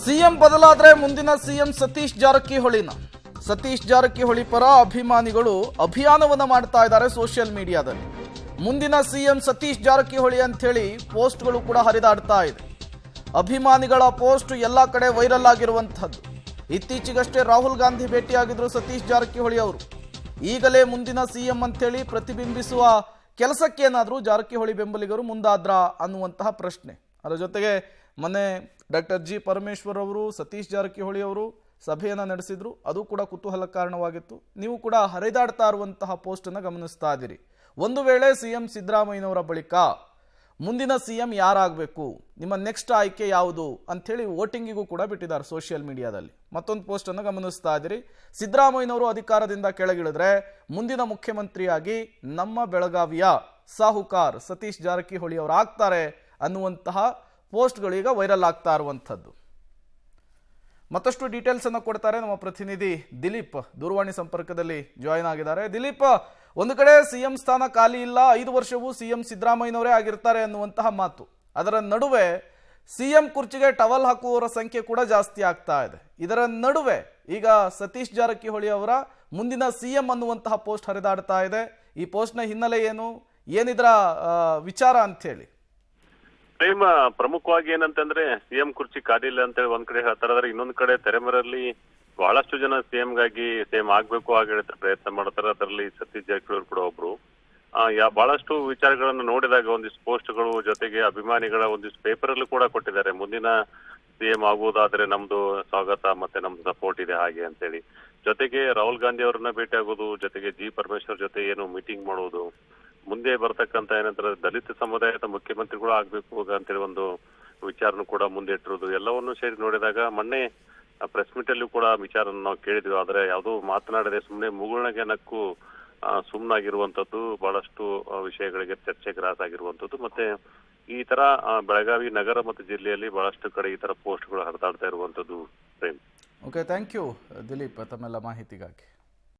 CM ಬದಲಾದ್ರೆ ಮುಂದಿನ CM Satish ಜಾರಕಿಹೊಳಿನ. Satish Jarkiholi ಪರ ಅಭಿಮಾನಿಗಳು ಅಭಿಯಾನವನ್ನ ಮಾಡ್ತಾ ಇದ್ದಾರೆ ಸೋಷಿಯಲ್ ಮೀಡಿಯಾದಲ್ಲಿ. ಮುಂದಿನ ಸಿಎಂ ಸತೀಶ್ ಜಾರಕಿಹೊಳಿ ಅಂತ ಹೇಳಿ ಪೋಸ್ಟ್ಗಳು ಕೂಡ ಹರಿದಾಡ್ತಾ ಇದೆ. ಅಭಿಮಾನಿಗಳ ಪೋಸ್ಟ್ ಎಲ್ಲ ಕಡೆ ವೈರಲ್ ಆಗಿರುವಂತಹದ್ದು. ಇತ್ತೀಚೆಗಷ್ಟೇ ರಾಹುಲ್ ಗಾಂಧಿ ಭೇಟಿಯಾಗಿದ್ರು ಸತೀಶ್ ಜಾರಕಿಹೊಳಿ ಅವರು. ಈಗಲೇ ಮುಂದಿನ ಸಿಎಂ ಅಂತೇಳಿ ಪ್ರತಿಬಿಂಬಿಸುವ ಕೆಲಸಕ್ಕೇನಾದರೂ ಜಾರಕಿಹೊಳಿ ಬೆಂಬಲಿಗರು ಮುಂದಾದ್ರಾ ಅನ್ನುವಂತಹ ಪ್ರಶ್ನೆ. ಅದರ ಜೊತೆಗೆ ಮೊನ್ನೆ ಡಾಕ್ಟರ್ ಜಿ ಪರಮೇಶ್ವರ್ ಅವರು ಸತೀಶ್ ಜಾರಕಿಹೊಳಿ ಅವರು ಸಭೆಯನ್ನು ನಡೆಸಿದ್ರು. ಅದು ಕೂಡ ಕುತೂಹಲ ಕಾರಣವಾಗಿತ್ತು. ನೀವು ಕೂಡ ಹರಿದಾಡ್ತಾ ಇರುವಂತಹ ಪೋಸ್ಟನ್ನು ಗಮನಿಸ್ತಾ ಇದ್ದೀರಿ. ಒಂದು ವೇಳೆ ಸಿಎಂ ಸಿದ್ದರಾಮಯ್ಯನವರ ಬಳಿಕ ಮುಂದಿನ ಸಿಎಂ ಯಾರಾಗಬೇಕು, ನಿಮ್ಮ ನೆಕ್ಸ್ಟ್ ಆಯ್ಕೆ ಯಾವುದು ಅಂಥೇಳಿ ವೋಟಿಂಗಿಗೂ ಕೂಡ ಬಿಟ್ಟಿದ್ದಾರೆ ಸೋಷಿಯಲ್ ಮೀಡಿಯಾದಲ್ಲಿ. ಮತ್ತೊಂದು ಪೋಸ್ಟನ್ನು ಗಮನಿಸ್ತಾ ಇದ್ದೀರಿ. ಸಿದ್ದರಾಮಯ್ಯನವರು ಅಧಿಕಾರದಿಂದ ಕೆಳಗಿಳಿದ್ರೆ ಮುಂದಿನ ಮುಖ್ಯಮಂತ್ರಿಯಾಗಿ ನಮ್ಮ ಬೆಳಗಾವಿಯ ಸಾಹುಕಾರ್ ಸತೀಶ್ ಜಾರಕಿಹೊಳಿ ಅವರು ಆಗ್ತಾರೆ ಅನ್ನುವಂತಹ ಪೋಸ್ಟ್ಗಳೀಗ ವೈರಲ್ ಆಗ್ತಾ ಇರುವಂಥದ್ದು. ಮತ್ತಷ್ಟು ಡೀಟೇಲ್ಸ್ ಅನ್ನು ಕೊಡ್ತಾರೆ ನಮ್ಮ ಪ್ರತಿನಿಧಿ ದಿಲೀಪ್. ದೂರವಾಣಿ ಸಂಪರ್ಕದಲ್ಲಿ ಜಾಯಿನ್ ಆಗಿದ್ದಾರೆ. ದಿಲೀಪ್, ಒಂದು ಕಡೆ ಸಿಎಂ ಸ್ಥಾನ ಖಾಲಿ ಇಲ್ಲ, 5 ವರ್ಷವೂ ಸಿಎಂ ಸಿದ್ದರಾಮಯ್ಯನವರೇ ಆಗಿರ್ತಾರೆ ಅನ್ನುವಂತಹ ಮಾತು. ಅದರ ನಡುವೆ ಸಿಎಂ ಕುರ್ಚಿಗೆ ಟವಲ್ ಹಾಕುವವರ ಸಂಖ್ಯೆ ಕೂಡ ಜಾಸ್ತಿ ಆಗ್ತಾ ಇದೆ. ಇದರ ನಡುವೆ ಈಗ ಸತೀಶ್ ಜಾರಕಿಹೊಳಿ ಅವರ ಮುಂದಿನ ಸಿಎಂ ಅನ್ನುವಂತಹ ಪೋಸ್ಟ್ ಹರಿದಾಡ್ತಾ ಇದೆ. ಈ ಪೋಸ್ಟ್ನ ಹಿನ್ನೆಲೆ ಏನು, ಏನಿದ್ರ ವಿಚಾರ ಅಂತ ಹೇಳಿ? ಪ್ರೇಮ, ಪ್ರಮುಖವಾಗಿ ಏನಂತಂದ್ರೆ ಸಿಎಂ ಕುರ್ಚಿ ಖಾಲಿ ಇಲ್ಲ ಅಂತೇಳಿ ಒಂದ್ ಕಡೆ ಹೇಳ್ತಾರೆ. ಇನ್ನೊಂದ್ ಕಡೆ ತೆರೆಮರೆಯಲ್ಲಿ ಬಹಳಷ್ಟು ಜನ ಸಿಎಂಗಾಗಿ ಸಿಎಂ ಆಗ್ಬೇಕು ಹಾಗೆ ಪ್ರಯತ್ನ ಮಾಡ್ತಾರೆ. ಅದರಲ್ಲಿ ಸತೀಶ್ ಜಾರಕಿಹೊಳಿ ಕೂಡ ಒಬ್ರು. ಬಹಳಷ್ಟು ವಿಚಾರಗಳನ್ನು ನೋಡಿದಾಗ ಒಂದಿಷ್ಟು ಪೋಸ್ಟ್ಗಳು ಜೊತೆಗೆ ಅಭಿಮಾನಿಗಳ ಒಂದಿಷ್ಟು ಪೇಪರ್ ಅಲ್ಲೂ ಕೂಡ ಕೊಟ್ಟಿದ್ದಾರೆ. ಮುಂದಿನ ಸಿಎಂ ಆಗುವುದಾದ್ರೆ ನಮ್ದು ಸ್ವಾಗತ ಮತ್ತೆ ನಮ್ದು ಸಪೋರ್ಟ್ ಇದೆ ಹಾಗೆ ಅಂತೇಳಿ. ಜೊತೆಗೆ ರಾಹುಲ್ ಗಾಂಧಿ ಅವರನ್ನ ಭೇಟಿ ಆಗೋದು, ಜೊತೆಗೆ ಜಿ ಪರಮೇಶ್ವರ್ ಜೊತೆ ಏನು ಮೀಟಿಂಗ್ ಮಾಡೋದು, ಮುಂದೆ ಬರ್ತಕ್ಕಂತ ಏನಂದ್ರೆ ದಲಿತ ಸಮುದಾಯದ ಮುಖ್ಯಮಂತ್ರಿಗಳು ಆಗ್ಬೇಕು ಅಂತೇಳಿ ಒಂದು ವಿಚಾರನು ಕೂಡ ಮುಂದೆ ಇಟ್ಟಿರೋದು, ಎಲ್ಲವನ್ನು ಸೇರಿ ನೋಡಿದಾಗ ಮೊನ್ನೆ ಪ್ರೆಸ್ ಮೀಟ್ ಅಲ್ಲೂ ಕೂಡ ವಿಚಾರ ನಾವು ಕೇಳಿದ್ವಿ. ಆದ್ರೆ ಯಾವುದೂ ಮಾತನಾಡದೆ ಸುಮ್ಮನೆ ಮುಗುಳ್ನಗೆ ನಕ್ಕು ಸುಮ್ಮನಾಗಿರುವಂತದ್ದು, ಬಹಳಷ್ಟು ವಿಷಯಗಳಿಗೆ ಚರ್ಚೆ ಗ್ರಾಸಾಗಿರುವಂತದ್ದು. ಮತ್ತೆ ಈ ತರ ಬೆಳಗಾವಿ ನಗರ ಮತ್ತು ಜಿಲ್ಲೆಯಲ್ಲಿ ಬಹಳಷ್ಟು ಕಡೆ ಈ ತರ ಪೋಸ್ಟ್ಗಳು ಹರಿದಾಡ್ತಾ ಇರುವಂತದ್ದು. Prem, okay, thank you Dilip ತಮ್ಮೆಲ್ಲ ಮಾಹಿತಿಗಾಗಿ.